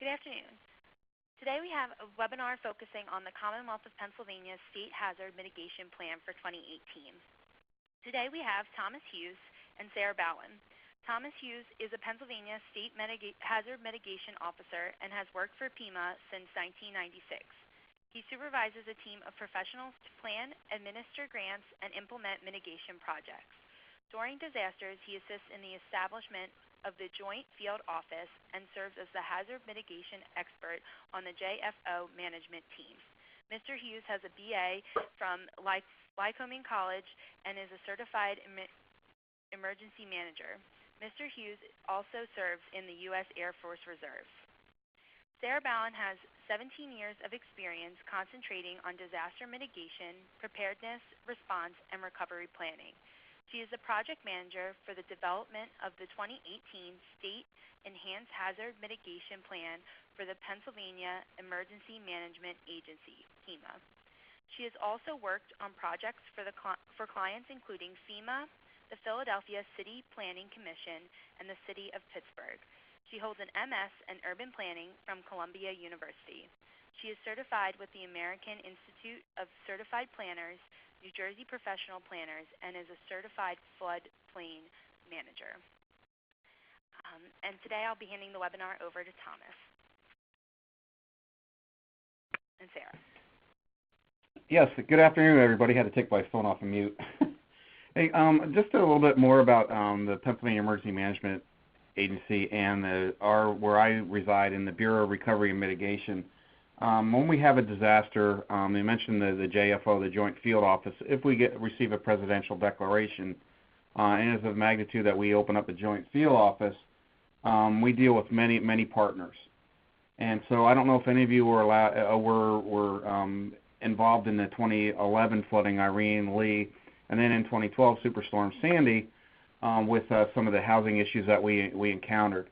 Good afternoon. Today we have a webinar focusing on the Commonwealth of Pennsylvania's State Hazard Mitigation Plan for 2018. Today we have Thomas Hughes and Sarah Bowen. Thomas Hughes is a Pennsylvania State Hazard Mitigation Officer and has worked for PEMA since 1996. He supervises a team of professionals to plan, administer grants, and implement mitigation projects. During disasters, he assists in the establishment of the Joint Field Office and serves as the hazard mitigation expert on the JFO management team. Mr. Hughes has a BA from Lycoming College and is a certified emergency manager. Mr. Hughes also serves in the U.S. Air Force Reserve. Sarah Bowen has 17 years of experience concentrating on disaster mitigation, preparedness, response, and recovery planning. She is the project manager for the development of the 2018 State Enhanced Hazard Mitigation Plan for the Pennsylvania Emergency Management Agency, PEMA. She has also worked on projects for clients including FEMA, the Philadelphia City Planning Commission, and the City of Pittsburgh. She holds an MS in Urban Planning from Columbia University. She is certified with the American Institute of Certified Planners, New Jersey Professional Planners, and is a certified floodplain manager. And today I'll be handing the webinar over to Thomas and Sarah. Yes, good afternoon, everybody. I had to take my phone off of mute. Hey, just a little bit more about the Pennsylvania Emergency Management Agency and where I reside in the Bureau of Recovery and Mitigation. When we have a disaster, they mentioned the JFO, the Joint Field Office. If we receive a presidential declaration, and as of magnitude that we open up a Joint Field Office, we deal with many partners. And so I don't know if any of you were involved in the 2011 flooding, Irene, Lee, and then in 2012 Superstorm Sandy, with some of the housing issues that we encountered.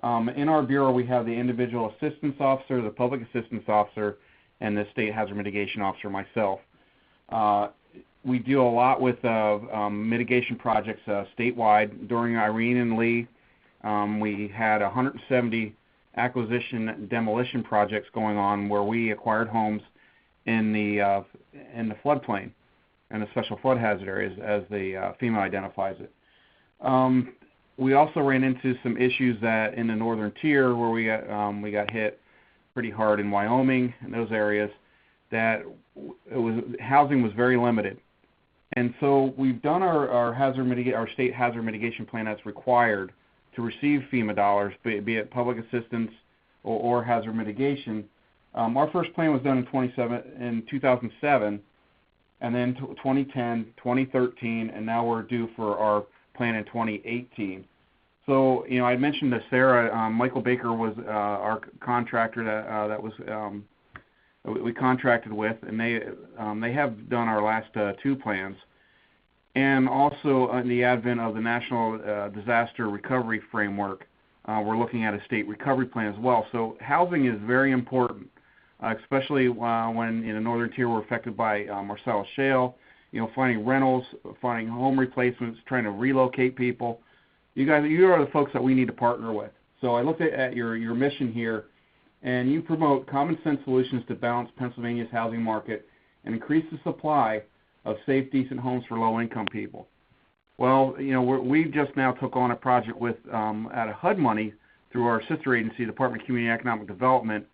In our bureau, we have the Individual Assistance Officer, the Public Assistance Officer, and the State Hazard Mitigation Officer, myself. We deal a lot with mitigation projects statewide. During Irene and Lee, we had 170 acquisition and demolition projects going on where we acquired homes in the floodplain and the special flood hazard areas as the FEMA identifies it. We also ran into some issues that in the northern tier where we got hit pretty hard in Wyoming and those areas that housing was very limited. And so we've done our state hazard mitigation plan that's required to receive FEMA dollars, be it public assistance or hazard mitigation. Our first plan was done in 2007, and then 2010, 2013, and now we're due for our plan in 2018. So, you know, I mentioned to Sarah, Michael Baker was our contractor that we contracted with, and they have done our last two plans. And also in the advent of the National Disaster Recovery Framework, we're looking at a state recovery plan as well. So housing is very important, especially when in the northern tier we're affected by Marcellus Shale. You know, finding rentals, finding home replacements, trying to relocate people. You guys, you are the folks that we need to partner with. So I looked at your mission here, and you promote common sense solutions to balance Pennsylvania's housing market and increase the supply of safe, decent homes for low-income people. Well, you know, we just now took on a project with out of HUD money through our sister agency, Department of Community and Economic Development.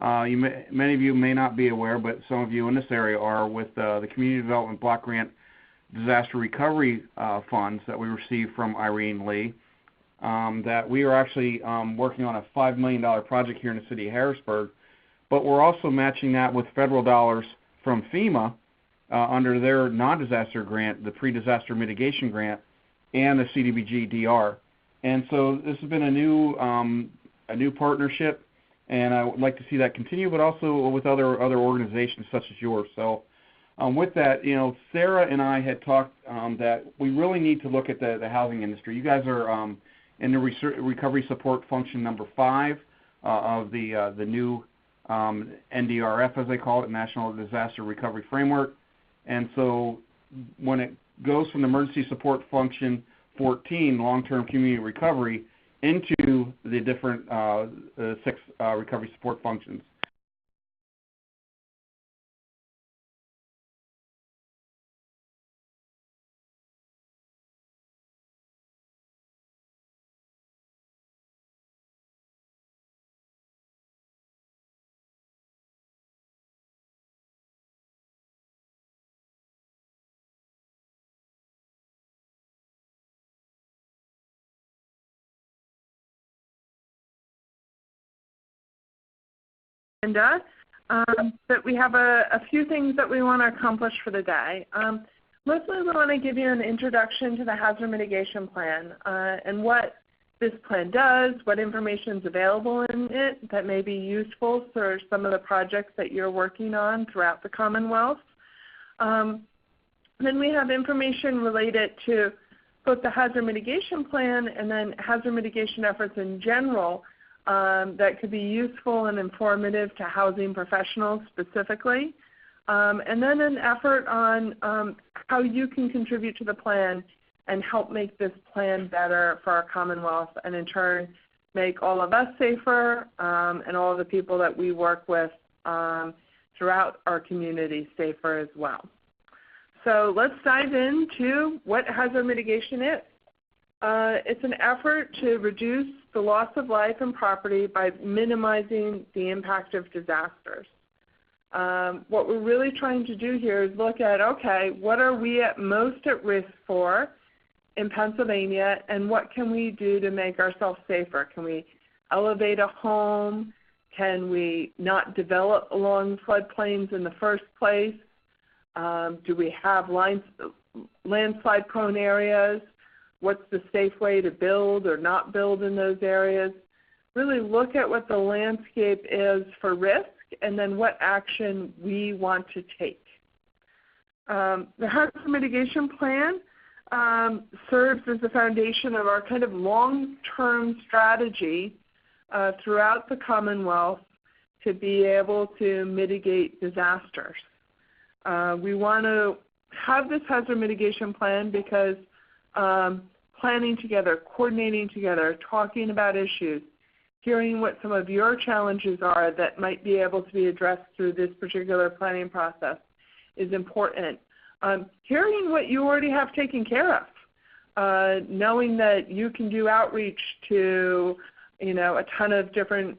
Many of you may not be aware, but some of you in this area are, with the Community Development Block Grant Disaster Recovery funds that we received from Irene Lee, that we are actually working on a $5 million project here in the city of Harrisburg, but we're also matching that with federal dollars from FEMA under their non-disaster grant, the Pre-Disaster Mitigation Grant, and the CDBG DR. And so this has been a new partnership, and I would like to see that continue, but also with other organizations such as yours. So with that, you know, Sarah and I had talked that we really need to look at the housing industry. You guys are in the recovery support function number 5 of the new NDRF, as they call it, National Disaster Recovery Framework. And so when it goes from the emergency support function 14, long-term community recovery, into the different 6 recovery support functions. But we have a few things that we want to accomplish for the day. Mostly we want to give you an introduction to the Hazard Mitigation Plan and what this plan does, what information is available in it that may be useful for some of the projects that you're working on throughout the Commonwealth. Then we have information related to both the Hazard Mitigation Plan and then hazard mitigation efforts in general that could be useful and informative to housing professionals specifically. And then an effort on how you can contribute to the plan and help make this plan better for our Commonwealth and in turn make all of us safer and all of the people that we work with throughout our community safer as well. So let's dive into what hazard mitigation is. It's an effort to reduce the loss of life and property by minimizing the impact of disasters. What we're really trying to do here is look at, okay, what are we most at risk for in Pennsylvania and what can we do to make ourselves safer? Can we elevate a home? Can we not develop along floodplains in the first place? Do we have landslide-prone areas? What's the safe way to build or not build in those areas? Really look at what the landscape is for risk and then what action we want to take. The Hazard Mitigation Plan serves as the foundation of our kind of long-term strategy throughout the Commonwealth to be able to mitigate disasters. We want to have this Hazard Mitigation Plan because planning together, coordinating together, talking about issues, hearing what some of your challenges are that might be able to be addressed through this particular planning process is important. Hearing what you already have taken care of, knowing that you can do outreach to a ton of different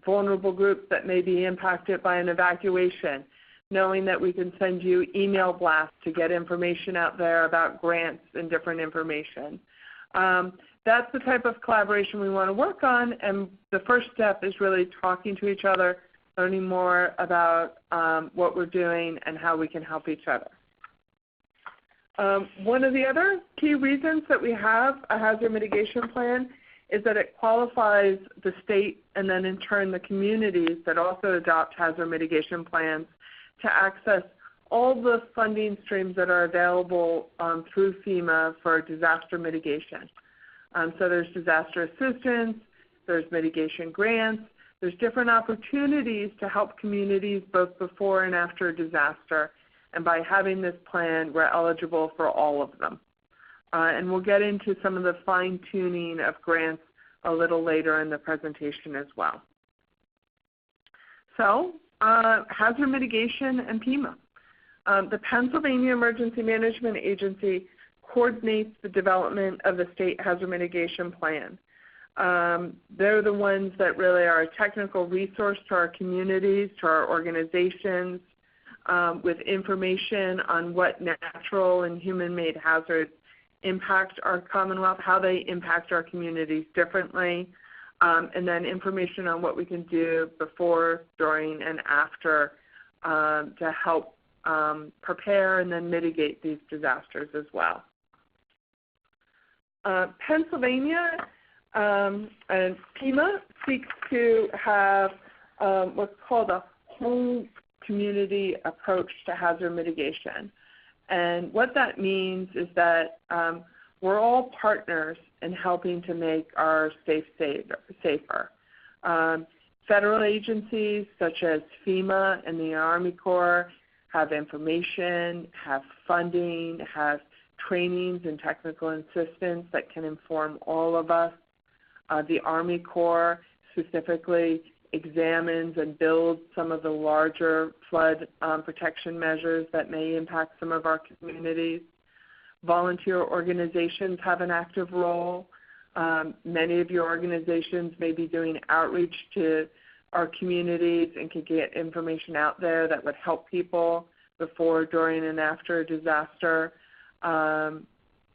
vulnerable groups that may be impacted by an evacuation, knowing that we can send you email blasts to get information out there about grants and different information. That's the type of collaboration we want to work on, and the first step is really talking to each other, learning more about what we're doing and how we can help each other. One of the other key reasons that we have a hazard mitigation plan is that it qualifies the state and then in turn the communities that also adopt hazard mitigation plans to access all the funding streams that are available through FEMA for disaster mitigation. So there's disaster assistance, there's mitigation grants, there's different opportunities to help communities both before and after a disaster. And by having this plan, we're eligible for all of them. And we'll get into some of the fine-tuning of grants a little later in the presentation as well. So, hazard mitigation and PEMA. The Pennsylvania Emergency Management Agency coordinates the development of the State Hazard Mitigation Plan. They're the ones that really are a technical resource to our communities, to our organizations, with information on what natural and human-made hazards impact our Commonwealth, how they impact our communities differently, and then information on what we can do before, during, and after to help prepare and then mitigate these disasters as well. Pennsylvania and PEMA seeks to have what's called a whole community approach to hazard mitigation. And what that means is that we're all partners in helping to make our state safer. Federal agencies such as FEMA and the Army Corps have information, have funding, have trainings and technical assistance that can inform all of us. The Army Corps specifically examines and builds some of the larger flood protection measures that may impact some of our communities. Volunteer organizations have an active role. Many of your organizations may be doing outreach to our communities and can get information out there that would help people before, during, and after a disaster.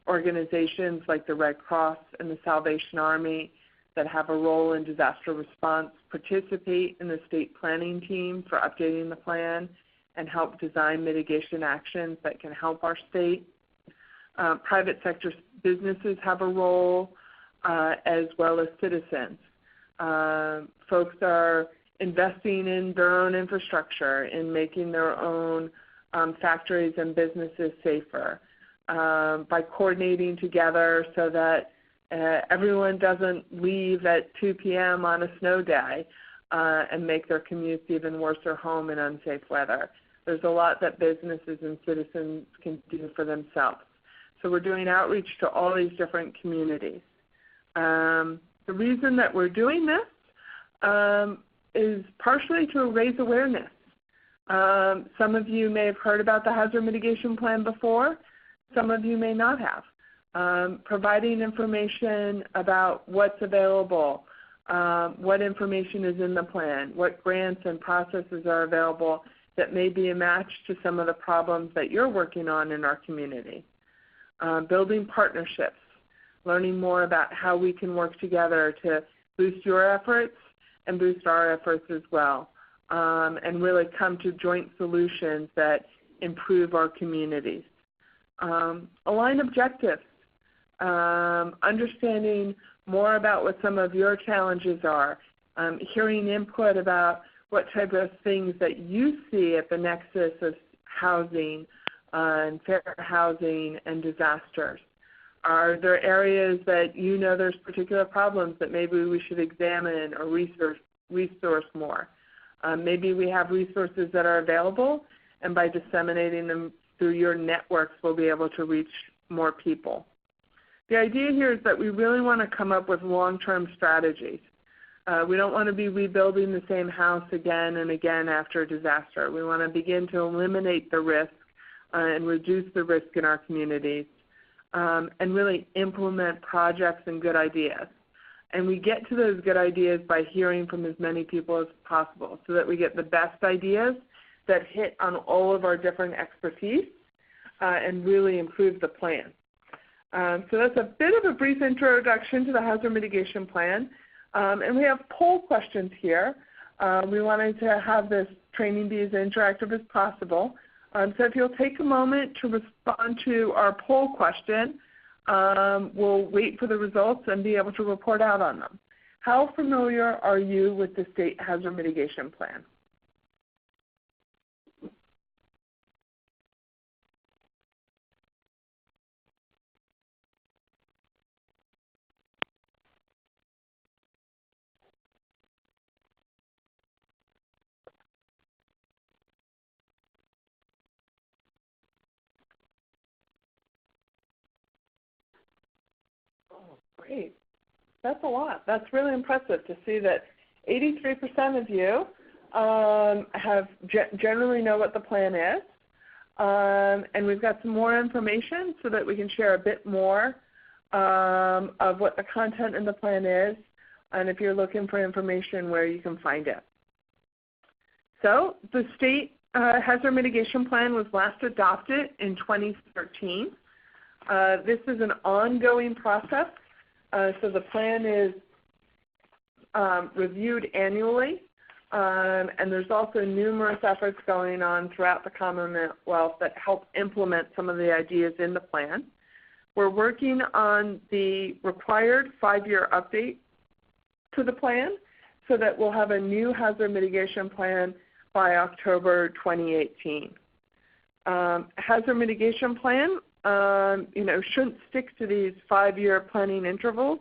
Organizations like the Red Cross and the Salvation Army that have a role in disaster response participate in the state planning team for updating the plan and help design mitigation actions that can help our state. Private sector businesses have a role, as well as citizens. Folks are investing in their own infrastructure, in making their own factories and businesses safer, by coordinating together so that everyone doesn't leave at 2 p.m. on a snow day and make their commutes even worse or home in unsafe weather. There's a lot that businesses and citizens can do for themselves. So we're doing outreach to all these different communities. The reason that we're doing this is partially to raise awareness. Some of you may have heard about the Hazard Mitigation Plan before. Some of you may not have. Providing information about what's available, what information is in the plan, what grants and processes are available that may be a match to some of the problems that you're working on in our community. Building partnerships, learning more about how we can work together to boost your efforts and boost our efforts as well, and really come to joint solutions that improve our communities. Align objectives, understanding more about what some of your challenges are, hearing input about what type of things that you see at the nexus of housing and fair housing and disasters. Are there areas that you know there's particular problems that maybe we should examine or resource more? Maybe we have resources that are available, and by disseminating them through your networks, we'll be able to reach more people. The idea here is that we really want to come up with long-term strategies. We don't want to be rebuilding the same house again and again after a disaster. We want to begin to eliminate the risk and reduce the risk in our communities, and really implement projects and good ideas. And we get to those good ideas by hearing from as many people as possible so that we get the best ideas that hit on all of our different expertise and really improve the plan. So that's a bit of a brief introduction to the Hazard Mitigation Plan. And we have poll questions here. We wanted to have this training be as interactive as possible. So if you'll take a moment to respond to our poll question, we'll wait for the results and be able to report out on them. How familiar are you with the State Hazard Mitigation Plan? Great. That's a lot. That's really impressive to see that 83% of you have generally know what the plan is. And we've got some more information so that we can share a bit more of what the content in the plan is, and if you're looking for information, where you can find it. So the State Hazard Mitigation Plan was last adopted in 2013. This is an ongoing process. So the plan is reviewed annually, and there's also numerous efforts going on throughout the Commonwealth that help implement some of the ideas in the plan. We're working on the required 5-year update to the plan so that we'll have a new hazard mitigation plan by October 2018. Hazard mitigation plan shouldn't stick to these 5-year planning intervals.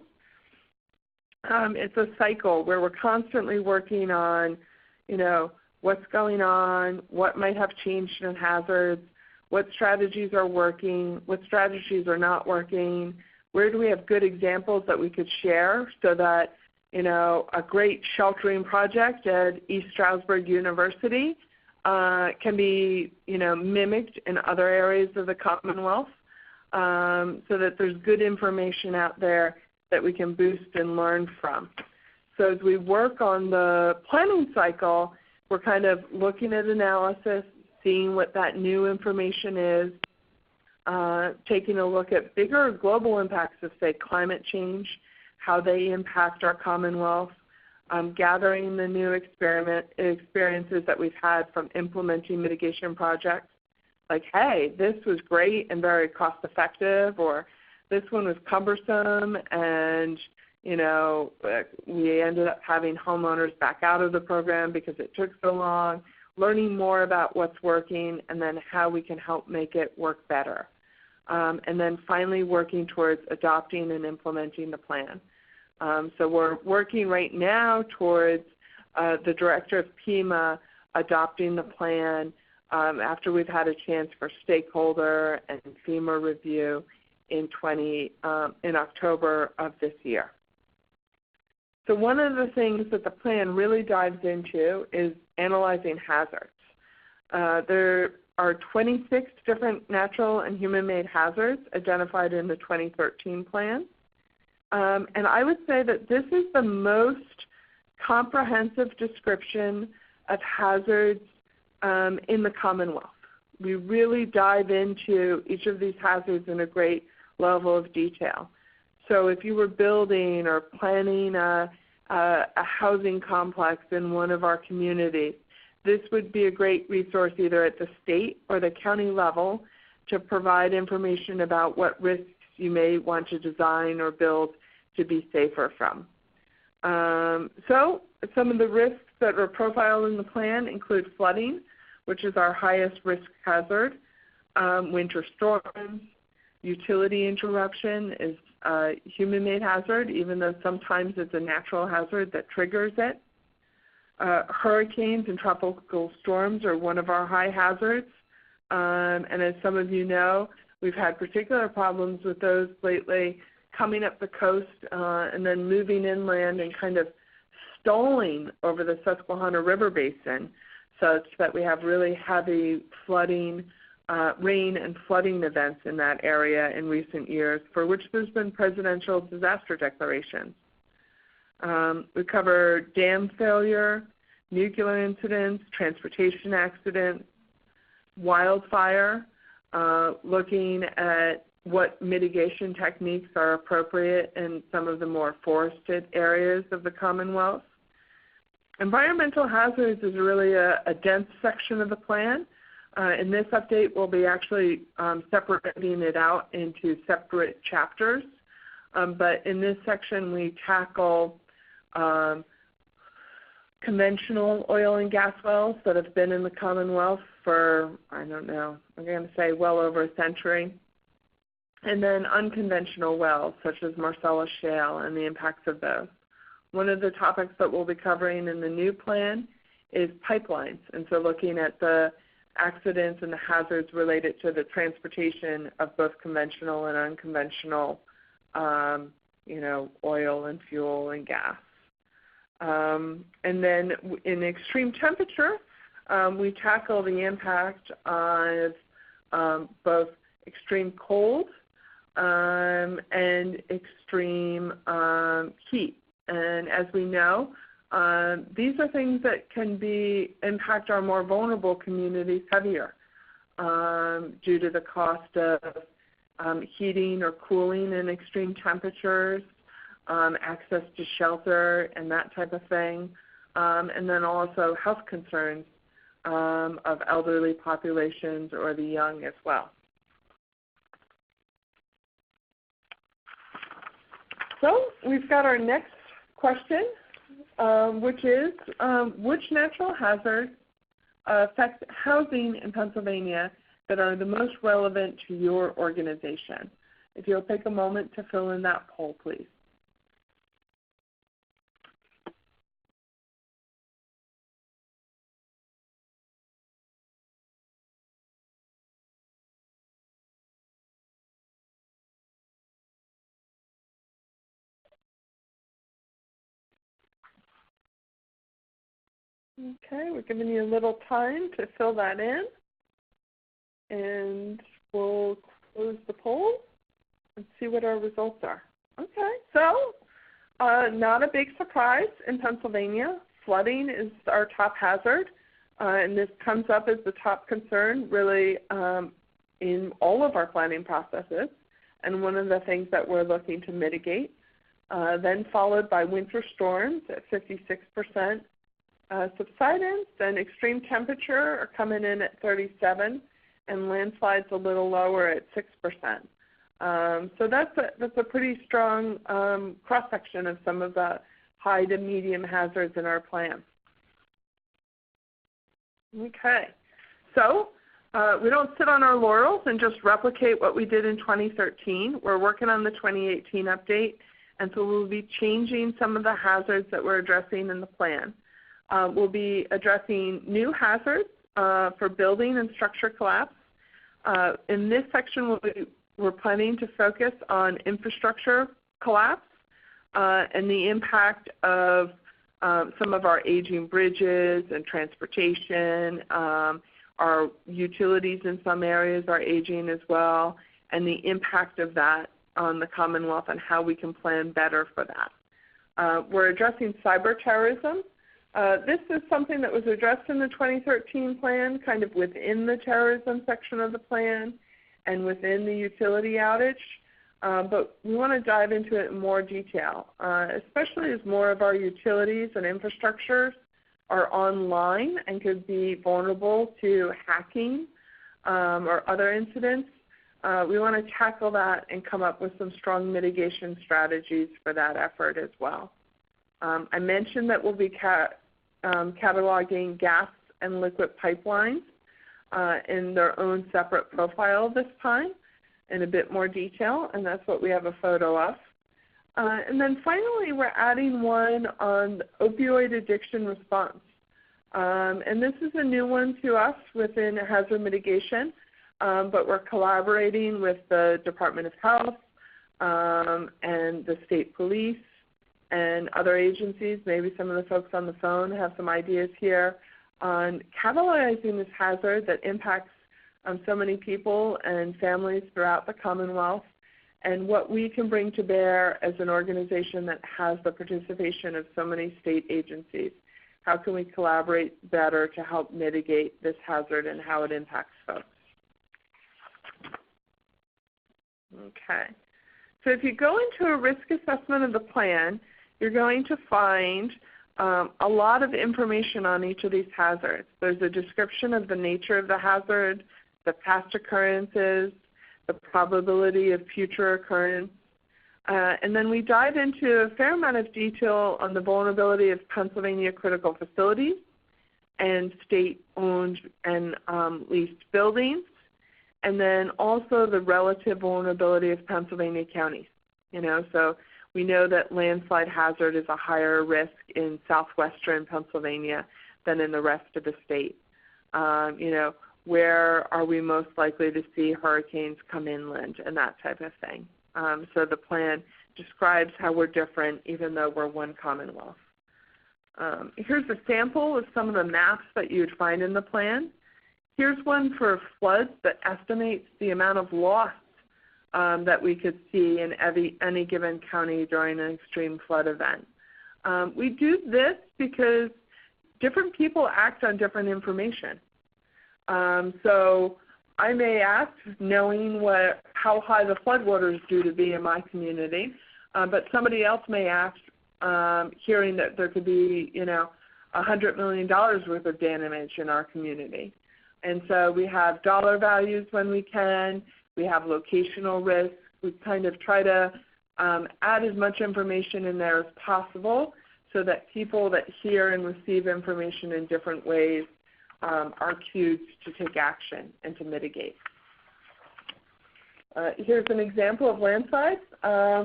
It's a cycle where we're constantly working on, what's going on, what might have changed in hazards, what strategies are working, what strategies are not working, where do we have good examples that we could share so that, a great sheltering project at East Stroudsburg University can be, mimicked in other areas of the Commonwealth, so that there's good information out there that we can boost and learn from. So as we work on the planning cycle, we're kind of looking at analysis, seeing what that new information is, taking a look at bigger global impacts of, say, climate change, how they impact our Commonwealth, gathering the new experiences that we've had from implementing mitigation projects. Like, hey, this was great and very cost effective, or this one was cumbersome and we ended up having homeowners back out of the program because it took so long, learning more about what's working and then how we can help make it work better. And then finally working towards adopting and implementing the plan. So we're working right now towards the director of PEMA adopting the plan after we've had a chance for stakeholder and FEMA review in October of this year. So one of the things that the plan really dives into is analyzing hazards. There are 26 different natural and human-made hazards identified in the 2013 plan. And I would say that this is the most comprehensive description of hazards in the Commonwealth. We really dive into each of these hazards in a great level of detail. So if you were building or planning a housing complex in one of our communities, this would be a great resource either at the state or the county level to provide information about what risks you may want to design or build to be safer from. So some of the risks that are profiled in the plan include flooding, which is our highest risk hazard, winter storms, utility interruption is a human-made hazard, even though sometimes it's a natural hazard that triggers it. Hurricanes and tropical storms are one of our high hazards. And as some of you know, we've had particular problems with those lately coming up the coast and then moving inland and kind of stalling over the Susquehanna River Basin such that we have really heavy flooding, rain and flooding events in that area in recent years, for which there's been presidential disaster declarations. We cover dam failure, nuclear incidents, transportation accidents, wildfire, looking at what mitigation techniques are appropriate in some of the more forested areas of the Commonwealth. Environmental hazards is really a dense section of the plan. In this update, we'll be actually separating it out into separate chapters. But in this section, we tackle conventional oil and gas wells that have been in the Commonwealth for, I don't know, I'm going to say well over a century. And then unconventional wells, such as Marcellus Shale and the impacts of those. One of the topics that we'll be covering in the new plan is pipelines. And so looking at the accidents and the hazards related to the transportation of both conventional and unconventional, oil and fuel and gas. And then in extreme temperature, we tackle the impact of both extreme cold and extreme heat. And as we know, these are things that can impact our more vulnerable communities heavier due to the cost of heating or cooling in extreme temperatures, access to shelter and that type of thing, and then also health concerns of elderly populations or the young as well. So we've got our next question, which is, which natural hazards affect housing in Pennsylvania that are the most relevant to your organization? If you'll take a moment to fill in that poll, please. Okay, we're giving you a little time to fill that in, and we'll close the poll and see what our results are. Okay, so not a big surprise in Pennsylvania. Flooding is our top hazard, and this comes up as the top concern really in all of our planning processes, and one of the things that we're looking to mitigate. Then followed by winter storms at 56%. Subsidence and extreme temperature are coming in at 37%, and landslides a little lower at 6%. So that's a pretty strong cross-section of some of the high to medium hazards in our plan. Okay, so we don't sit on our laurels and just replicate what we did in 2013. We're working on the 2018 update, and so we'll be changing some of the hazards that we're addressing in the plan. We'll be addressing new hazards for building and structure collapse. In this section, we're planning to focus on infrastructure collapse and the impact of some of our aging bridges and transportation. Our utilities in some areas are aging as well, and the impact of that on the Commonwealth and how we can plan better for that. We're addressing cyber terrorism. This is something that was addressed in the 2013 plan, kind of within the terrorism section of the plan and within the utility outage. But we want to dive into it in more detail, especially as more of our utilities and infrastructures are online and could be vulnerable to hacking or other incidents. We want to tackle that and come up with some strong mitigation strategies for that effort as well. I mentioned that we'll be cataloging gas and liquid pipelines in their own separate profile this time in a bit more detail, and that's what we have a photo of. And then finally, we're adding one on opioid addiction response. And this is a new one to us within hazard mitigation, but we're collaborating with the Department of Health and the state police and other agencies. Maybe some of the folks on the phone have some ideas here on catalyzing this hazard that impacts so many people and families throughout the Commonwealth, and what we can bring to bear as an organization that has the participation of so many state agencies. How can we collaborate better to help mitigate this hazard and how it impacts folks? Okay. So if you go into a risk assessment of the plan, you're going to find a lot of information on each of these hazards. There's a description of the nature of the hazard, the past occurrences, the probability of future occurrence, and then we dive into a fair amount of detail on the vulnerability of Pennsylvania critical facilities and state-owned and leased buildings, and then also the relative vulnerability of Pennsylvania counties. So we know that landslide hazard is a higher risk in southwestern Pennsylvania than in the rest of the state. Where are we most likely to see hurricanes come inland and that type of thing. So the plan describes how we're different even though we're one Commonwealth. Here's a sample of some of the maps that you'd find in the plan. Here's one for floods that estimates the amount of loss that we could see in any given county during an extreme flood event. We do this because different people act on different information. So I may act knowing how high the floodwater is due to be in my community, but somebody else may act hearing that there could be, $100 million worth of damage in our community. And so we have dollar values when we can. We have locational risk. We kind of try to add as much information in there as possible so that people that hear and receive information in different ways are cued to take action and to mitigate. Here's an example of landslides,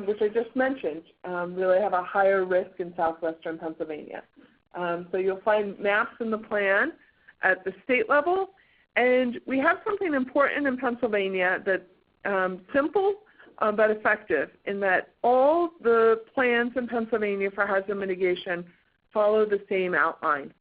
which I just mentioned, really have a higher risk in southwestern Pennsylvania. So you'll find maps in the plan at the state level, and we have something important in Pennsylvania that's simple but effective in that all the plans in Pennsylvania for hazard mitigation follow the same outline.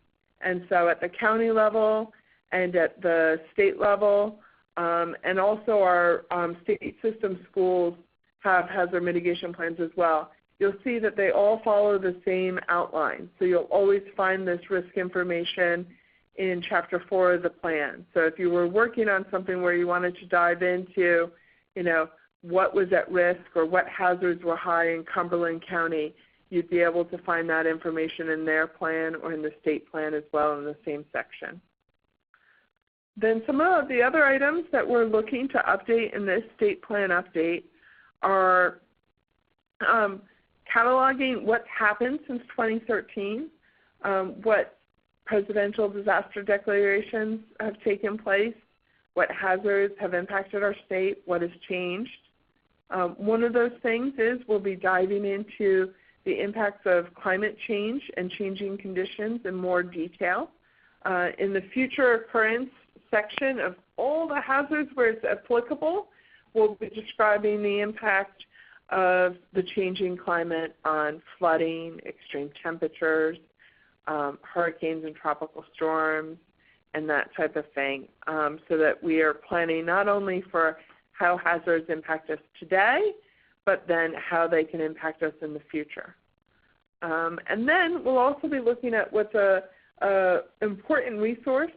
And so at the county level and at the state level, and also our state system schools have hazard mitigation plans as well. You'll see that they all follow the same outline. So you'll always find this risk information in Chapter 4 of the plan. So if you were working on something where you wanted to dive into, what was at risk or what hazards were high in Cumberland County, you'd be able to find that information in their plan or in the state plan as well in the same section. Then some of the other items that we're looking to update in this state plan update are cataloging what's happened since 2013, what presidential disaster declarations have taken place, what hazards have impacted our state, what has changed. One of those things is we'll be diving into the impacts of climate change and changing conditions in more detail. In the future occurrence section of all the hazards where it's applicable, we'll be describing the impact of the changing climate on flooding, extreme temperatures, hurricanes and tropical storms, and that type of thing, so that we are planning not only for how hazards impact us today, but then how they can impact us in the future. And then we'll also be looking at what's an important resource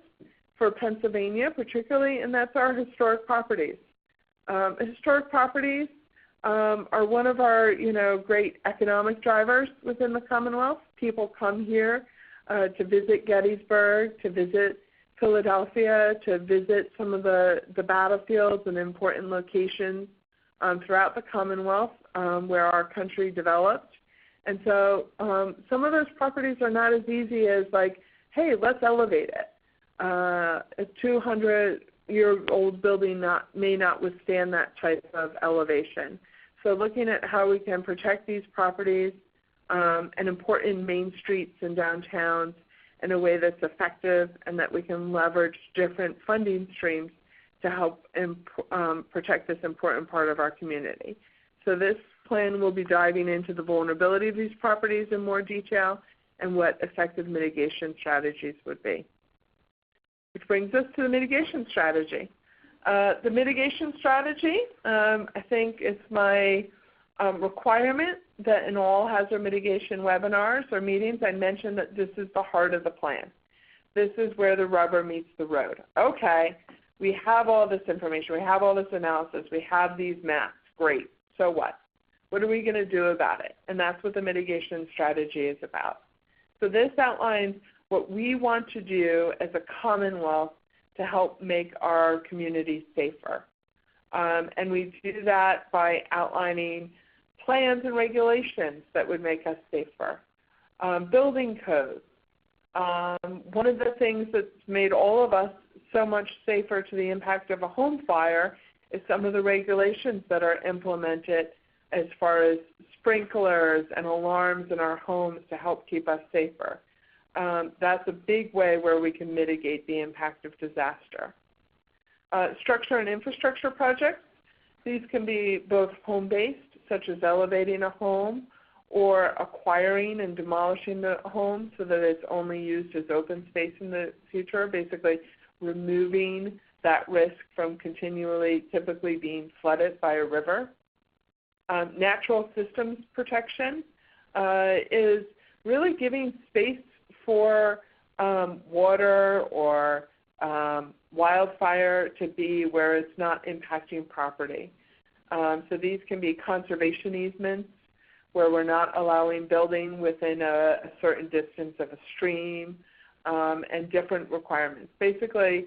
for Pennsylvania particularly, and that's our historic properties. Historic properties are one of our great economic drivers within the Commonwealth. People come here to visit Gettysburg, to visit Philadelphia, to visit some of the battlefields and important locations throughout the Commonwealth where our country developed. And so some of those properties are not as easy as like, hey, let's elevate it. A 200-year-old building may not withstand that type of elevation. So looking at how we can protect these properties and important main streets and downtowns in a way that's effective and that we can leverage different funding streams to help protect this important part of our community. So this plan will be diving into the vulnerability of these properties in more detail and what effective mitigation strategies would be. Which brings us to the mitigation strategy. The mitigation strategy, I think it's my requirement that in all hazard mitigation webinars or meetings I mention that this is the heart of the plan. This is where the rubber meets the road. Okay, we have all this information, we have all this analysis, we have these maps, great, so what? What are we going to do about it? And that's what the mitigation strategy is about. So this outlines what we want to do as a Commonwealth to help make our communities safer. And we do that by outlining plans and regulations that would make us safer, building codes. One of the things that's made all of us so much safer to the impact of a home fire is some of the regulations that are implemented as far as sprinklers and alarms in our homes to help keep us safer. That's a big way where we can mitigate the impact of disaster. Structure and infrastructure projects, these can be both home-based, such as elevating a home, or acquiring and demolishing the home so that it's only used as open space in the future, basically removing that risk from continually typically being flooded by a river. Natural systems protection is really giving space for water or wildfire to be where it's not impacting property. So these can be conservation easements where we're not allowing building within a certain distance of a stream and different requirements. Basically,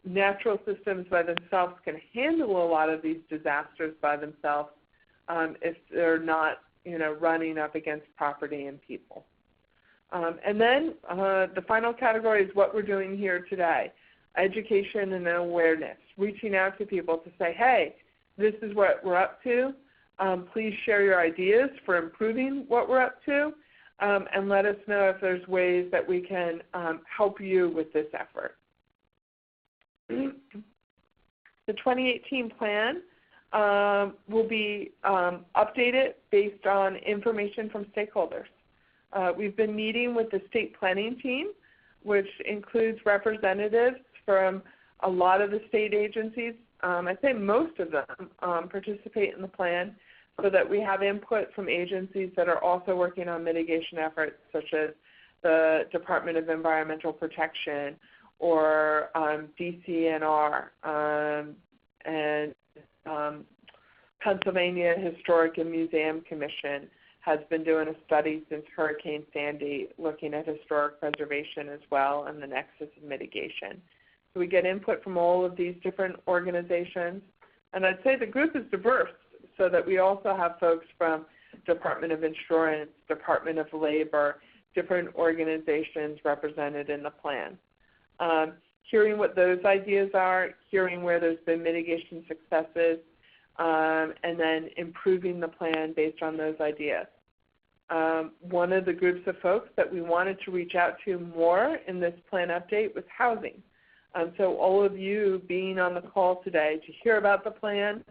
natural systems by themselves can handle a lot of these disasters by themselves if they're not running up against property and people. And then the final category is what we're doing here today, education and awareness, reaching out to people to say, hey, this is what we're up to. Please share your ideas for improving what we're up to, and let us know if there's ways that we can help you with this effort. The 2018 plan will be updated based on information from stakeholders. We've been meeting with the state planning team which includes representatives from a lot of the state agencies. I'd say most of them participate in the plan, so that we have input from agencies that are also working on mitigation efforts, such as the Department of Environmental Protection or DCNR and Pennsylvania Historic and Museum Commission has been doing a study since Hurricane Sandy looking at historic preservation as well and the nexus of mitigation. So we get input from all of these different organizations. And I'd say the group is diverse, so that we also have folks from Department of Insurance, Department of Labor, different organizations represented in the plan. Hearing what those ideas are, hearing where there's been mitigation successes, and then improving the plan based on those ideas. One of the groups of folks that we wanted to reach out to more in this plan update was housing. So all of you being on the call today to hear about the plan,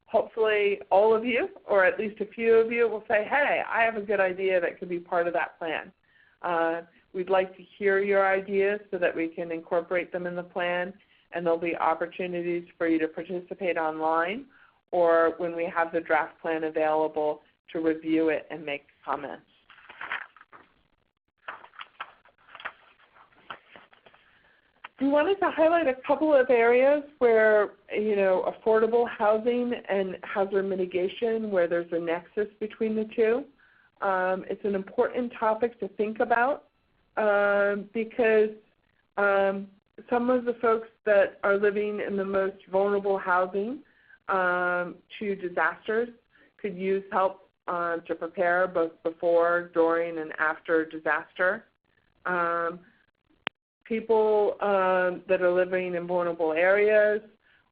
hopefully all of you, or at least a few of you, will say, hey, I have a good idea that could be part of that plan. We'd like to hear your ideas so that we can incorporate them in the plan, and there'll be opportunities for you to participate online or when we have the draft plan available to review it and make comments. We wanted to highlight a couple of areas where, affordable housing and hazard mitigation, where there's a nexus between the two. It's an important topic to think about because some of the folks that are living in the most vulnerable housing to disasters could use help to prepare both before, during, and after disaster. People that are living in vulnerable areas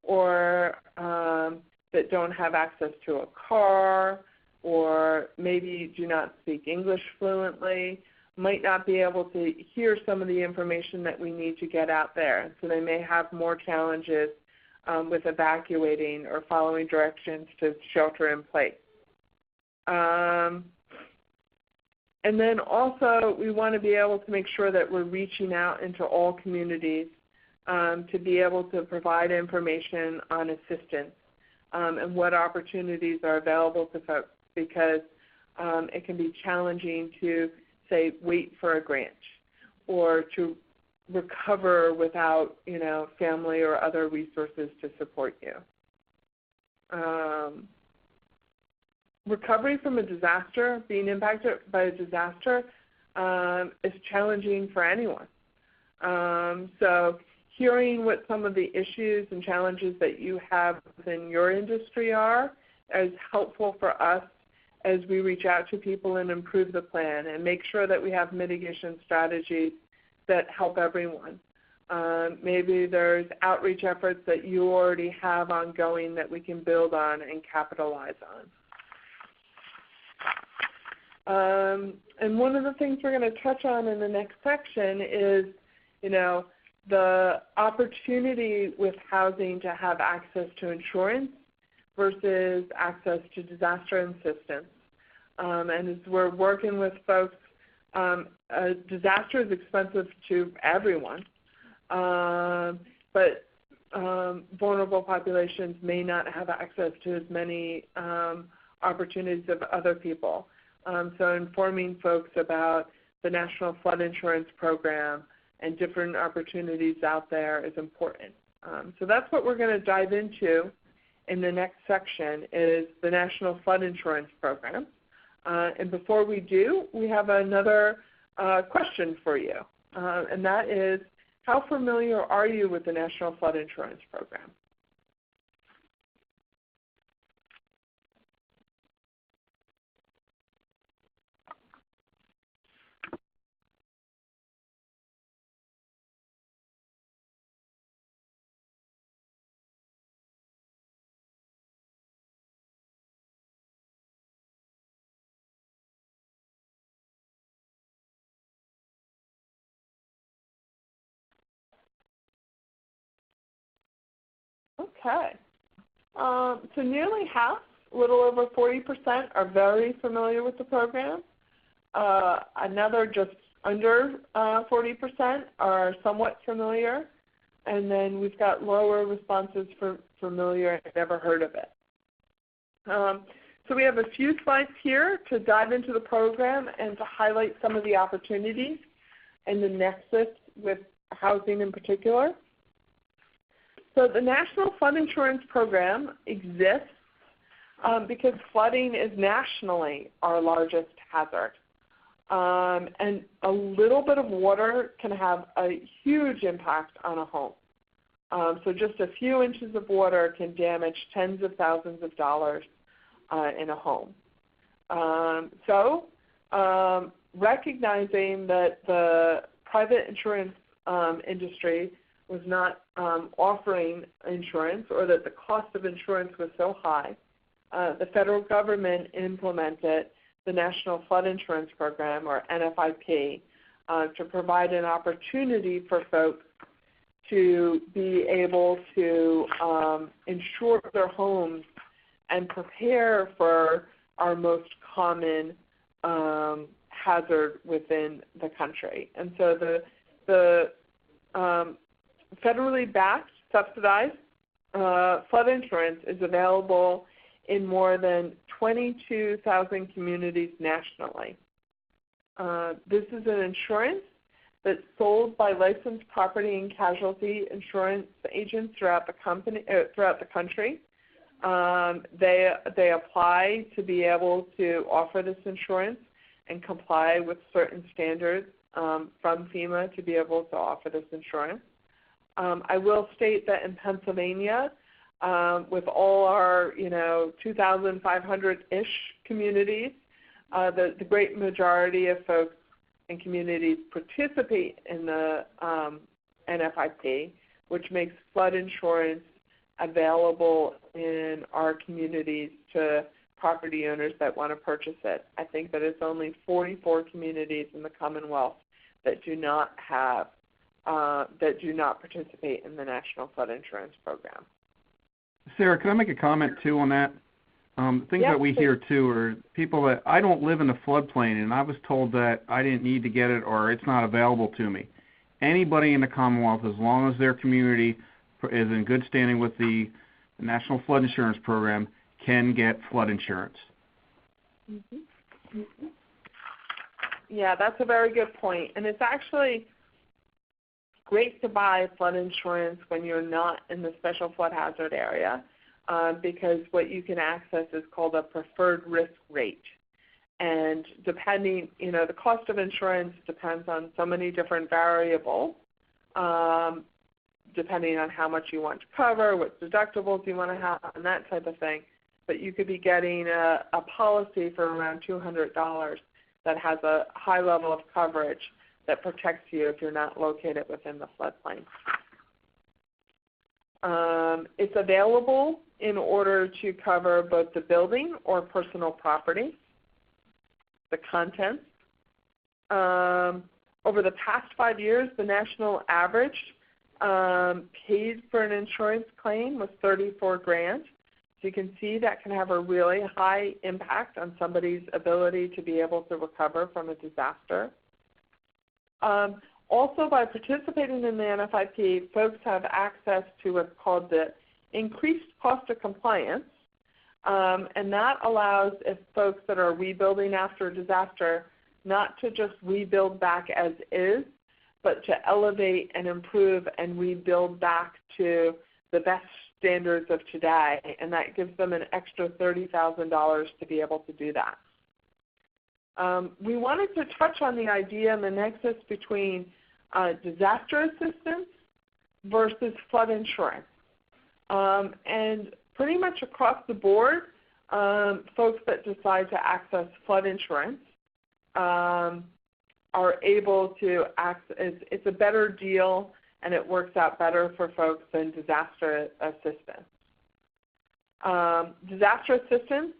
or that don't have access to a car or maybe do not speak English fluently might not be able to hear some of the information that we need to get out there. So they may have more challenges with evacuating or following directions to shelter in place. And then also we want to be able to make sure that we're reaching out into all communities to be able to provide information on assistance and what opportunities are available to folks, because it can be challenging to, say, wait for a grant or to recover without, family or other resources to support you. Recovery from a disaster, being impacted by a disaster, is challenging for anyone. So hearing what some of the issues and challenges that you have within your industry are is helpful for us as we reach out to people and improve the plan and make sure that we have mitigation strategies that help everyone. Maybe there's outreach efforts that you already have ongoing that we can build on and capitalize on. And one of the things we're going to touch on in the next section is, the opportunity with housing to have access to insurance versus access to disaster assistance. And as we're working with folks, a disaster is expensive to everyone, but vulnerable populations may not have access to as many opportunities of other people. So informing folks about the National Flood Insurance Program and different opportunities out there is important. So that's what we're going to dive into in the next section, is the National Flood Insurance Program. And before we do, we have another question for you, and that is, how familiar are you with the National Flood Insurance Program? Okay. So nearly half, a little over 40%, are very familiar with the program. Another just under 40% are somewhat familiar, and then we've got lower responses for familiar and never heard of it. So we have a few slides here to dive into the program and to highlight some of the opportunities and the nexus with housing in particular. So the National Flood Insurance Program exists because flooding is nationally our largest hazard. And a little bit of water can have a huge impact on a home. So just a few inches of water can damage tens of thousands of dollars in a home. Recognizing that the private insurance industry was not offering insurance, or that the cost of insurance was so high, the federal government implemented the National Flood Insurance Program, or NFIP, to provide an opportunity for folks to be able to insure their homes and prepare for our most common hazard within the country. And so the federally backed, subsidized flood insurance is available in more than 22,000 communities nationally. This is an insurance that's sold by licensed property and casualty insurance agents throughout the country. They apply to be able to offer this insurance and comply with certain standards from FEMA to be able to offer this insurance. I will state that in Pennsylvania, with all our 2,500-ish communities, the great majority of folks and communities participate in the NFIP, which makes flood insurance available in our communities to property owners that want to purchase it. I think that it's only 44 communities in the Commonwealth that do not have participate in the National Flood Insurance Program. Sarah, can I make a comment too on that? Things that we hear too are people that, I don't live in a floodplain and I was told that I didn't need to get it or it's not available to me. Anybody in the Commonwealth, as long as their community is in good standing with the National Flood Insurance Program, can get flood insurance. Mm-hmm. Mm-hmm. Yeah, that's a very good point. And it's actually great to buy flood insurance when you're not in the special flood hazard area, because what you can access is called a preferred risk rate. And depending, the cost of insurance depends on so many different variables, depending on how much you want to cover, what deductibles you want to have, and that type of thing. But you could be getting a policy for around $200 that has a high level of coverage that protects you if you're not located within the floodplain. It's available in order to cover both the building or personal property, the contents. Over the past 5 years, the national average paid for an insurance claim was $34,000. So you can see that can have a really high impact on somebody's ability to be able to recover from a disaster. Also, by participating in the NFIP, folks have access to what's called the increased cost of compliance, and that allows if folks that are rebuilding after a disaster not to just rebuild back as is, but to elevate and improve and rebuild back to the best standards of today, and that gives them an extra $30,000 to be able to do that. We wanted to touch on the idea and the nexus between disaster assistance versus flood insurance. And pretty much across the board, folks that decide to access flood insurance are able to access, it's a better deal and it works out better for folks than disaster assistance. Disaster assistance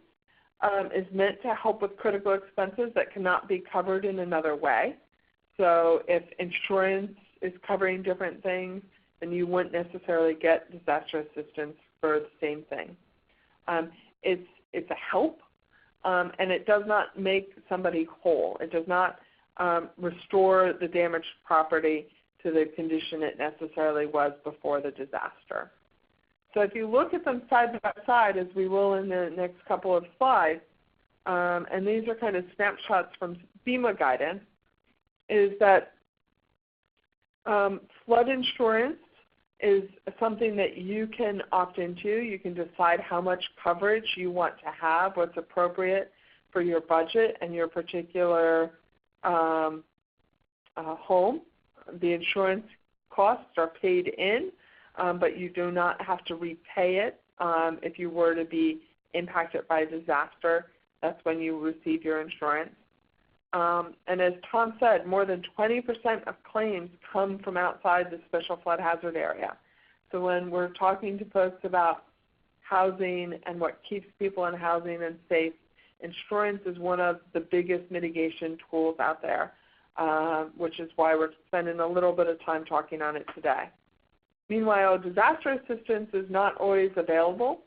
is meant to help with critical expenses that cannot be covered in another way. So if insurance is covering different things, then you wouldn't necessarily get disaster assistance for the same thing. It's a help, and it does not make somebody whole. It does not restore the damaged property to the condition it necessarily was before the disaster. So if you look at them side by side, as we will in the next couple of slides, and these are kind of snapshots from FEMA guidance, is that flood insurance is something that you can opt into. You can decide how much coverage you want to have, what's appropriate for your budget and your particular home. The insurance costs are paid in, but you do not have to repay it if you were to be impacted by a disaster. That's when you receive your insurance. And as Tom said, more than 20% of claims come from outside the special flood hazard area. So when we're talking to folks about housing and what keeps people in housing and safe, insurance is one of the biggest mitigation tools out there, which is why we're spending a little bit of time talking on it today. Meanwhile, disaster assistance is not always available.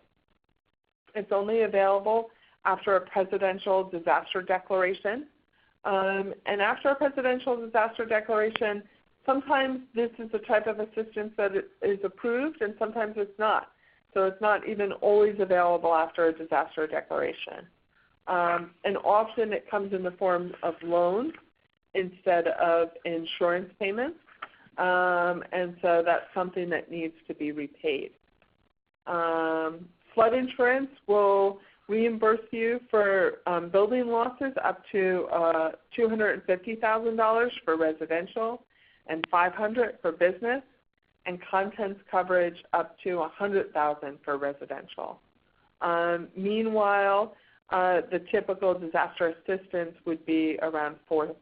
It's only available after a presidential disaster declaration. And after a presidential disaster declaration, sometimes this is the type of assistance that is approved and sometimes it's not. So it's not even always available after a disaster declaration. And often it comes in the form of loans instead of insurance payments. And so that's something that needs to be repaid. Flood insurance will reimburse you for building losses up to $250,000 for residential and $500,000 for business, and contents coverage up to $100,000 for residential. Meanwhile, the typical disaster assistance would be around $4,000.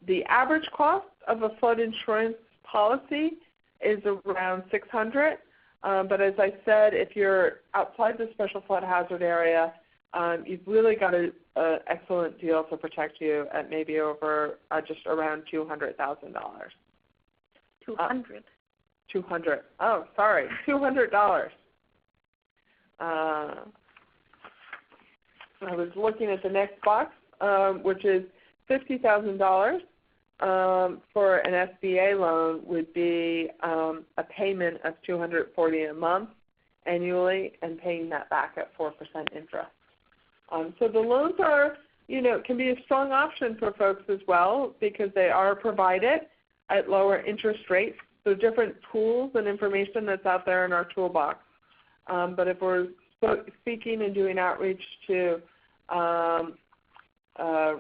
The average cost of a flood insurance policy is around $600. But as I said, if you're outside the special flood hazard area, you've really got an excellent deal to protect you at maybe over just around $200,000. 200. 200. Oh, sorry, $200. I was looking at the next box, which is $50,000. For an SBA loan would be a payment of $240 a month annually and paying that back at 4% interest. So the loans are, can be a strong option for folks as well because they are provided at lower interest rates. So different tools and information that's out there in our toolbox. But if we're speaking and doing outreach to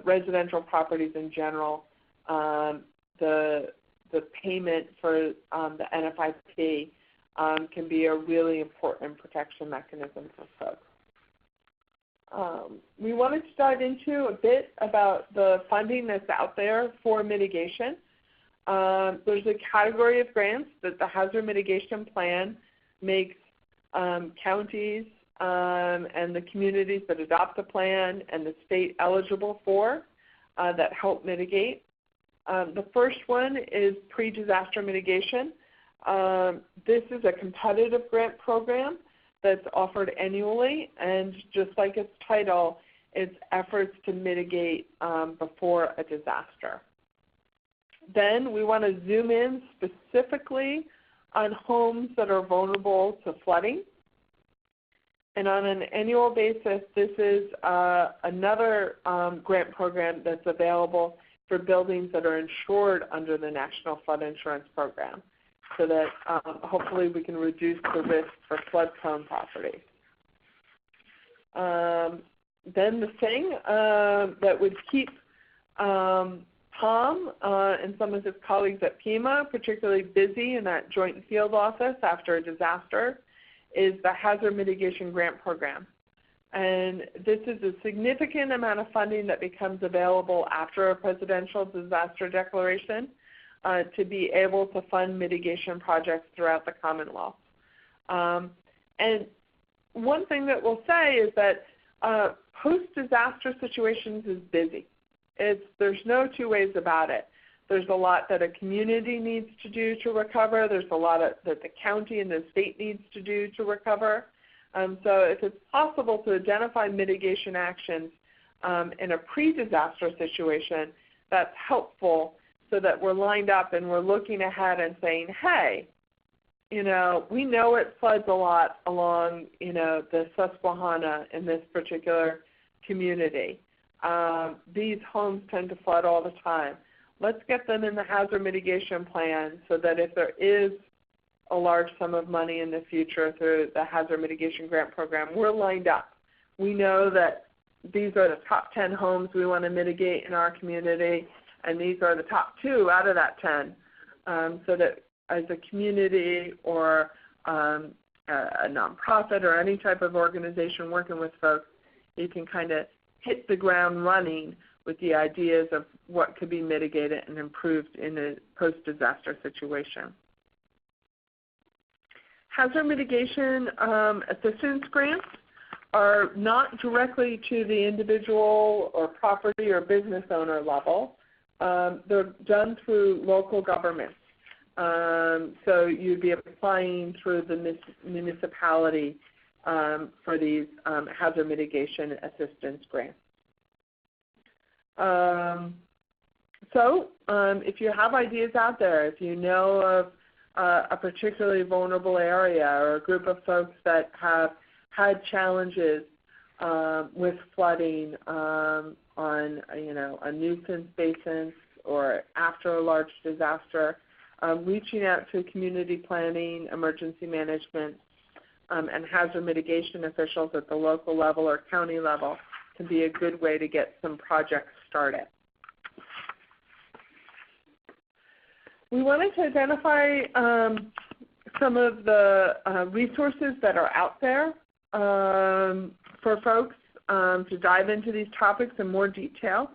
residential properties in general, the payment for the NFIP can be a really important protection mechanism for folks. We wanted to dive into a bit about the funding that's out there for mitigation. There's a category of grants that the Hazard Mitigation Plan makes counties and the communities that adopt the plan and the state eligible for that help mitigate. The first one is pre-disaster mitigation. This is a competitive grant program that's offered annually, and just like its title, it's efforts to mitigate before a disaster. Then we want to zoom in specifically on homes that are vulnerable to flooding. And on an annual basis, this is another grant program that's available for buildings that are insured under the National Flood Insurance Program so that hopefully we can reduce the risk for flood-prone properties. Then the thing that would keep Tom and some of his colleagues at PEMA particularly busy in that joint field office after a disaster is the Hazard Mitigation Grant Program. And this is a significant amount of funding that becomes available after a presidential disaster declaration to be able to fund mitigation projects throughout the Commonwealth. And one thing that we'll say is that post-disaster situations is busy. There's no two ways about it. There's a lot that a community needs to do to recover. There's a lot that the county and the state needs to do to recover. So if it's possible to identify mitigation actions in a pre-disaster situation, that's helpful so that we're lined up and we're looking ahead and saying, hey, we know it floods a lot along, the Susquehanna in this particular community. These homes tend to flood all the time. Let's get them in the hazard mitigation plan so that if there is a large sum of money in the future through the hazard mitigation grant program, we're lined up. We know that these are the top 10 homes we want to mitigate in our community, and these are the top 2 out of that 10, so that as a community or a nonprofit or any type of organization working with folks, you can kind of hit the ground running with the ideas of what could be mitigated and improved in a post-disaster situation. Hazard mitigation assistance grants are not directly to the individual or property or business owner level. They're done through local governments. So you'd be applying through the municipality for these hazard mitigation assistance grants. If you have ideas out there, if you know of a particularly vulnerable area or a group of folks that have had challenges with flooding on a nuisance basis or after a large disaster, reaching out to community planning, emergency management, and hazard mitigation officials at the local level or county level can be a good way to get some projects started. We wanted to identify some of the resources that are out there for folks to dive into these topics in more detail.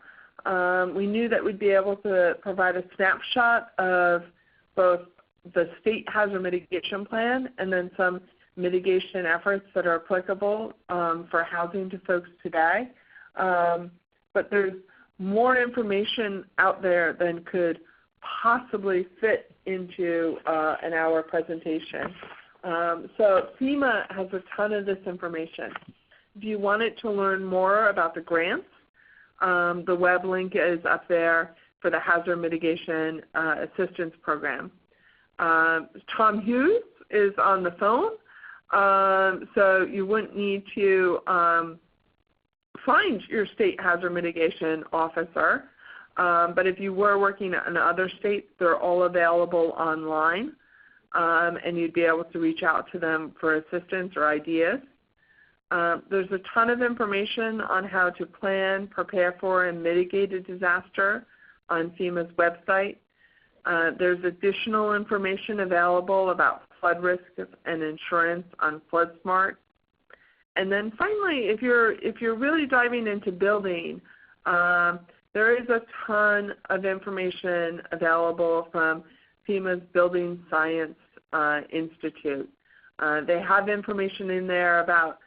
We knew that we'd be able to provide a snapshot of both the State Hazard Mitigation Plan and then some mitigation efforts that are applicable for housing to folks today. But there's more information out there than could possibly fit into an hour presentation. So FEMA has a ton of this information. If you wanted to learn more about the grants, the web link is up there for the Hazard Mitigation Assistance Program. Tom Hughes is on the phone, so you wouldn't need to find your state hazard mitigation officer. But if you were working in other states, they're all available online, and you'd be able to reach out to them for assistance or ideas. There's a ton of information on how to plan, prepare for, and mitigate a disaster on FEMA's website. There's additional information available about flood risk and insurance on FloodSmart. And then finally, if you're really diving into building, there is a ton of information available from FEMA's Building Science Institute. They have information in there about,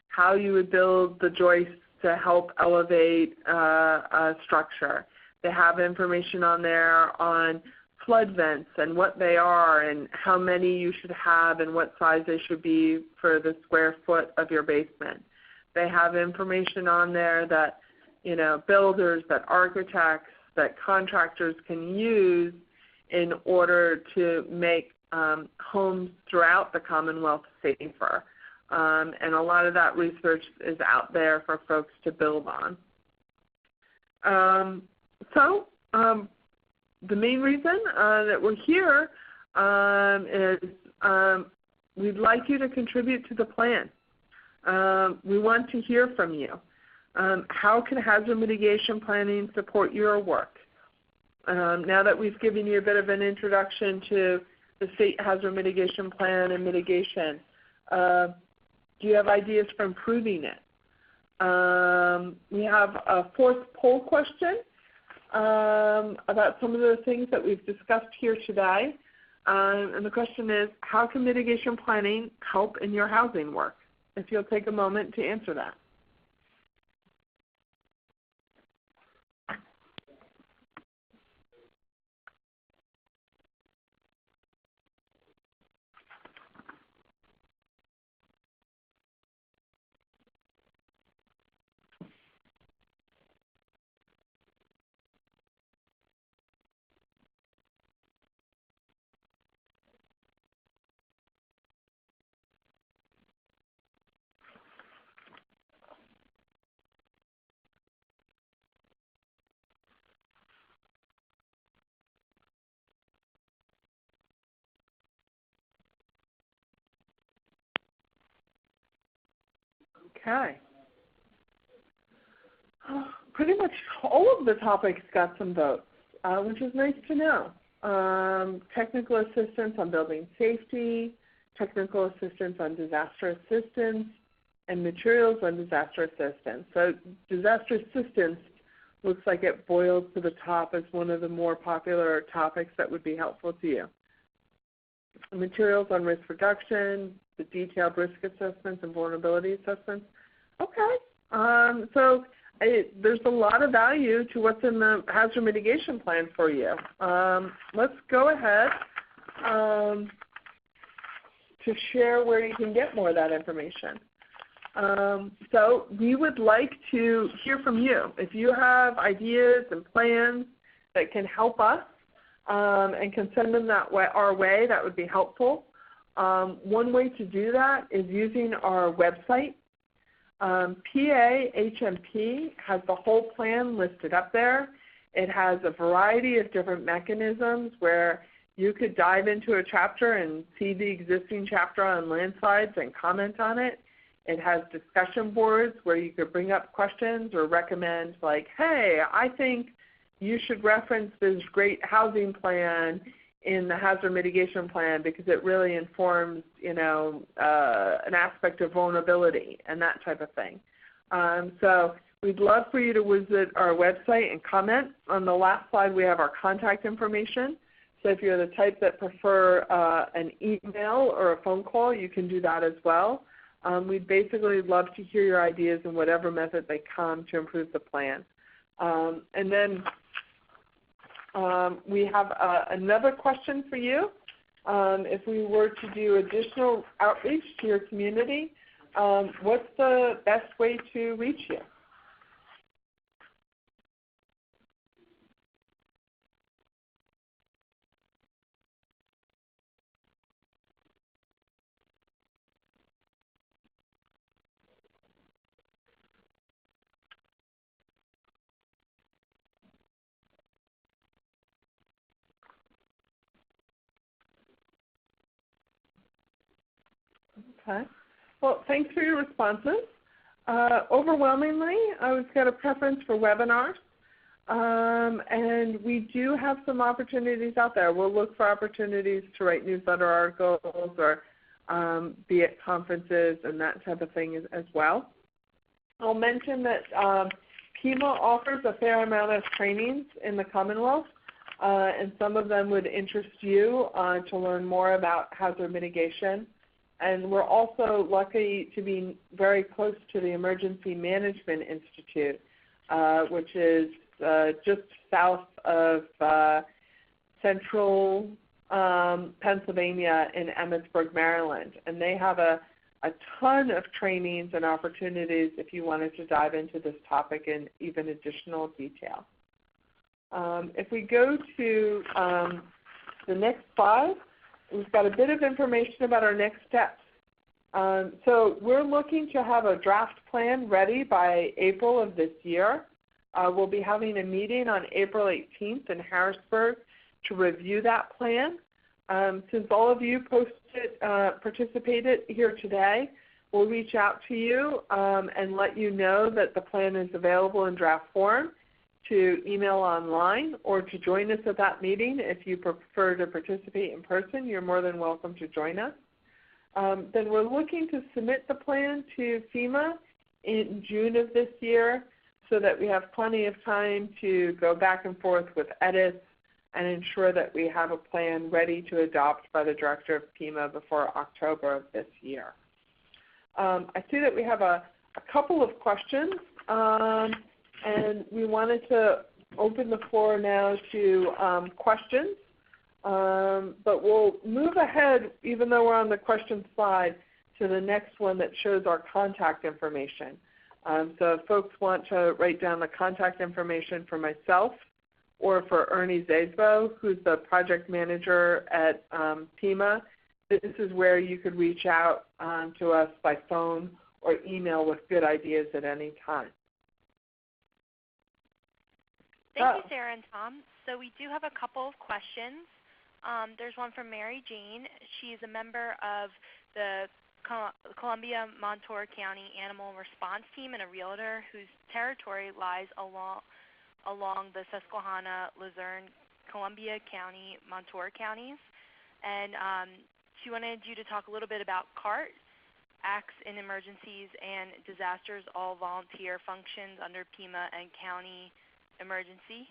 how you would build the joists to help elevate a structure. They have information on there on flood vents and what they are and how many you should have and what size they should be for the square foot of your basement. They have information on there that builders, that architects, that contractors can use in order to make homes throughout the Commonwealth safer. And a lot of that research is out there for folks to build on. The main reason that we're here is we'd like you to contribute to the plan. We want to hear from you. How can hazard mitigation planning support your work? Now that we've given you a bit of an introduction to the State Hazard Mitigation Plan and mitigation, do you have ideas for improving it? We have a fourth poll question about some of the things that we've discussed here today. And the question is, how can mitigation planning help in your housing work? If you'll take a moment to answer that. Okay. Pretty much all of the topics got some votes, which is nice to know. Technical assistance on building safety, technical assistance on disaster assistance, and materials on disaster assistance. So disaster assistance looks like it boils to the top as one of the more popular topics that would be helpful to you. Materials on risk reduction, the detailed risk assessments and vulnerability assessments. Okay, so there's a lot of value to what's in the hazard mitigation plan for you. Let's go ahead to share where you can get more of that information. So we would like to hear from you. If you have ideas and plans that can help us and can send them our way, that would be helpful. One way to do that is using our website. PAHMP has the whole plan listed up there. It has a variety of different mechanisms where you could dive into a chapter and see the existing chapter on landslides and comment on it. It has discussion boards where you could bring up questions or recommend, like, hey, I think you should reference this great housing plan in the hazard mitigation plan because it really informs, an aspect of vulnerability and that type of thing. So we'd love for you to visit our website and comment. On the last slide, we have our contact information. So if you're the type that prefer an email or a phone call, you can do that as well. We'd basically love to hear your ideas in whatever method they come to improve the plan. And then we have another question for you. If we were to do additional outreach to your community, what's the best way to reach you? Okay. Well, thanks for your responses. Overwhelmingly, I would get a preference for webinars. And we do have some opportunities out there. We'll look for opportunities to write newsletter articles or be at conferences and that type of thing as well. I'll mention that PEMA offers a fair amount of trainings in the Commonwealth, and some of them would interest you to learn more about hazard mitigation. And we're also lucky to be very close to the Emergency Management Institute, which is just south of central Pennsylvania in Emmitsburg, Maryland. And they have a ton of trainings and opportunities if you wanted to dive into this topic in even additional detail. If we go to the next slide, we've got a bit of information about our next steps. So we're looking to have a draft plan ready by April of this year. We'll be having a meeting on April 18th in Harrisburg to review that plan. Since all of you participated here today, we'll reach out to you and let you know that the plan is available in draft form to email online or to join us at that meeting. If you prefer to participate in person, you're more than welcome to join us. Then we're looking to submit the plan to FEMA in June of this year so that we have plenty of time to go back and forth with edits and ensure that we have a plan ready to adopt by the Director of PEMA before October of this year. I see that we have a couple of questions, and we wanted to open the floor now to questions. But we'll move ahead, even though we're on the question slide, to the next one that shows our contact information. So if folks want to write down the contact information for myself or for Ernie Zazbo, who's the project manager at PEMA, this is where you could reach out to us by phone or email with good ideas at any time. Thank you, Sarah and Tom. So we do have a couple of questions. There's one from Mary Jane. She's a member of the Columbia Montour County Animal Response Team and a realtor whose territory lies along the Susquehanna, Luzerne, Columbia County, Montour counties. And she wanted you to talk a little bit about CART, Acts in Emergencies and Disasters, all volunteer functions under PEMA and county emergency.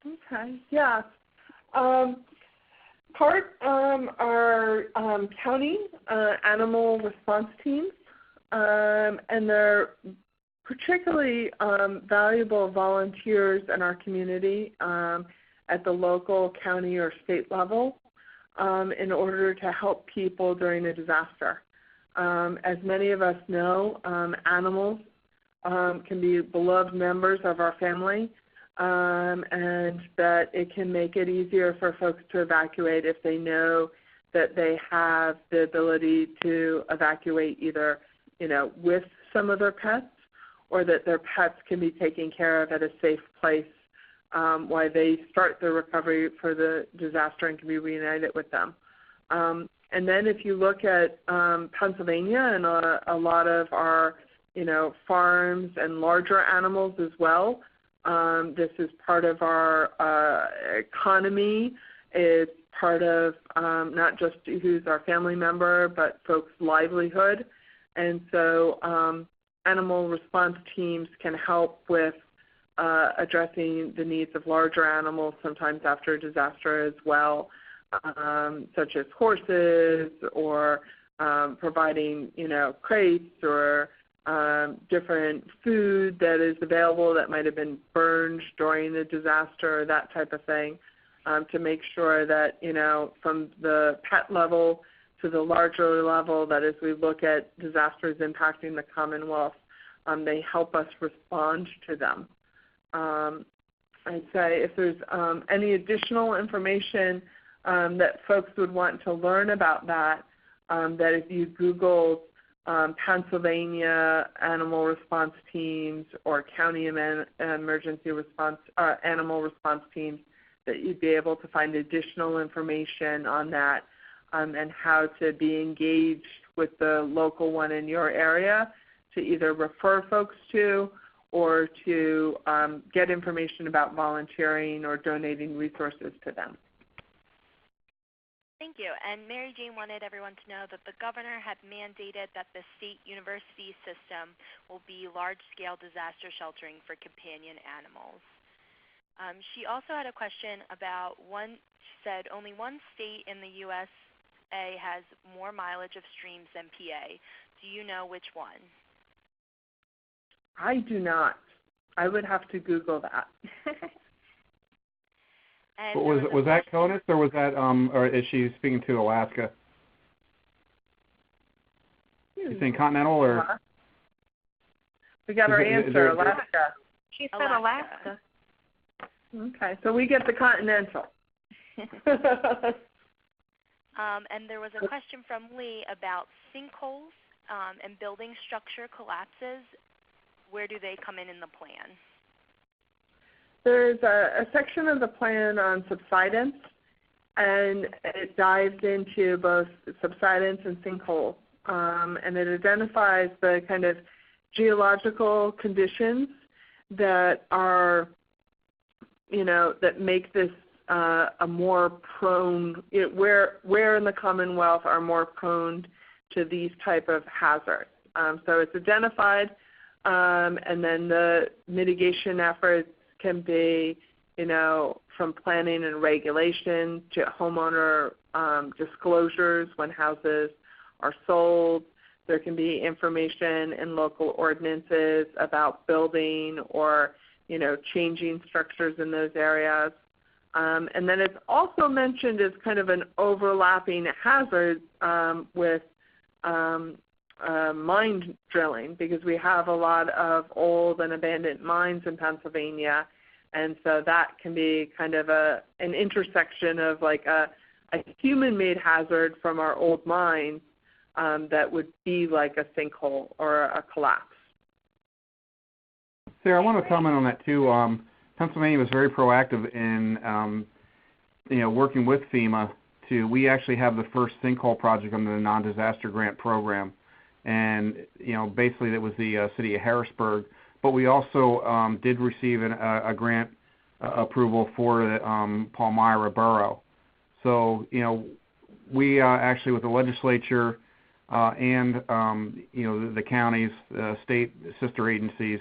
Okay, yeah. CART are county animal response teams, and they're particularly valuable volunteers in our community at the local, county, or state level in order to help people during a disaster. As many of us know, animals can be beloved members of our family, and that it can make it easier for folks to evacuate if they know that they have the ability to evacuate either, with some of their pets, or that their pets can be taken care of at a safe place while they start their recovery for the disaster and can be reunited with them. And then if you look at Pennsylvania and a lot of our, farms and larger animals as well, this is part of our economy. It's part of not just who's our family member, but folks' livelihood. And so animal response teams can help with addressing the needs of larger animals, sometimes after a disaster as well, such as horses, or providing, crates or different food that is available that might have been burned during the disaster, that type of thing, to make sure that, from the pet level to the larger level, that as we look at disasters impacting the Commonwealth, they help us respond to them. I'd say if there's any additional information that folks would want to learn about that, that if you Googled Pennsylvania animal response teams or county emergency response animal response teams, that you'd be able to find additional information on that and how to be engaged with the local one in your area to either refer folks to or to get information about volunteering or donating resources to them. Thank you. And Mary Jane wanted everyone to know that the governor had mandated that the state university system will be large-scale disaster sheltering for companion animals. She also had a question about she said only one state in the USA has more mileage of streams than PA. Do you know which one? I do not. I would have to Google that. Was that CONUS, or was that, or is she speaking to Alaska? You saying continental, or? We got our answer, Alaska. She said Alaska. Okay, so we get the continental. And there was a question from Lee about sinkholes and building structure collapses. Where do they come in the plan? There's a section of the plan on subsidence, and it dives into both subsidence and sinkholes. And it identifies the kind of geological conditions that are, that make this a more prone, where in the Commonwealth are more prone to these type of hazards. So it's identified, and then the mitigation efforts can be, from planning and regulation to homeowner disclosures when houses are sold. There can be information in local ordinances about building or, changing structures in those areas. And then it's also mentioned as kind of an overlapping hazard with mine drilling, because we have a lot of old and abandoned mines in Pennsylvania, and so that can be kind of an intersection of like a human-made hazard from our old mines that would be like a sinkhole or a collapse. Sarah, I want to comment on that too. Pennsylvania was very proactive in working with FEMA to, we actually have the first sinkhole project under the non-disaster grant program, and basically that was the city of Harrisburg. But we also did receive a grant approval for the Palmyra Borough. So we actually, with the legislature and the counties, state sister agencies,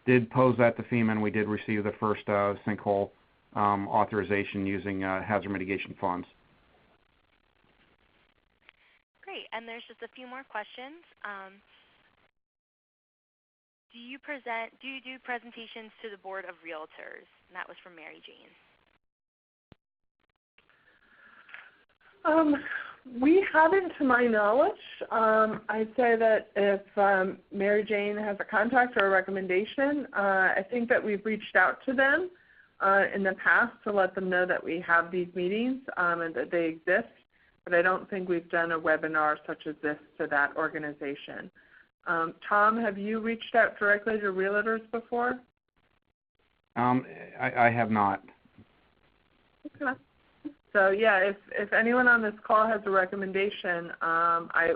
did pose that to FEMA, and we did receive the first sinkhole authorization using hazard mitigation funds. Great, and there's just a few more questions. Do you do presentations to the Board of Realtors? And that was from Mary Jane. We haven't, to my knowledge. I'd say that if Mary Jane has a contact or a recommendation, I think that we've reached out to them in the past to let them know that we have these meetings and that they exist, but I don't think we've done a webinar such as this to that organization. Tom, have you reached out directly to realtors before? I have not. Okay. So yeah, if anyone on this call has a recommendation,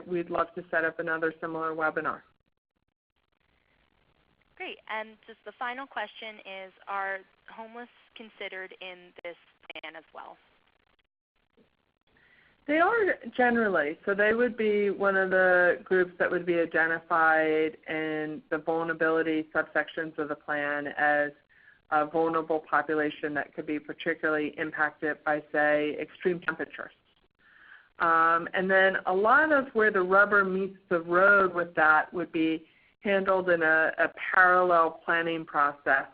we'd love to set up another similar webinar. Great, and just the final question is, are homeless considered in this plan as well? They are generally, so they would be one of the groups that would be identified in the vulnerability subsections of the plan as a vulnerable population that could be particularly impacted by, say, extreme temperatures. And then a lot of where the rubber meets the road with that would be handled in a parallel planning process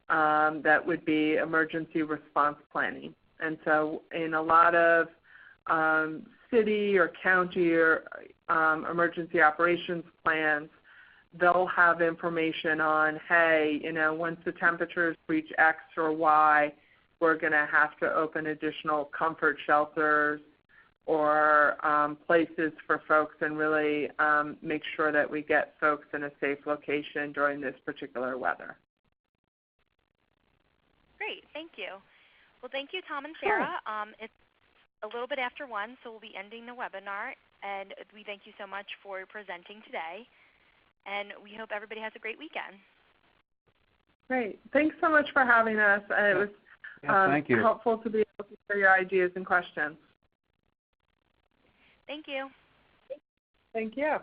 that would be emergency response planning. And so in a lot of city or county or emergency operations plans, they'll have information on, hey, once the temperatures reach X or Y, we're going to have to open additional comfort shelters or places for folks and really make sure that we get folks in a safe location during this particular weather. Great, thank you. Well, thank you, Tom and Sarah. It's a little bit after 1, so we'll be ending the webinar, and we thank you so much for presenting today, and we hope everybody has a great weekend. Great. Thanks so much for having us. It was thank you. Helpful to be able to share your ideas and questions. Thank you. Thank you.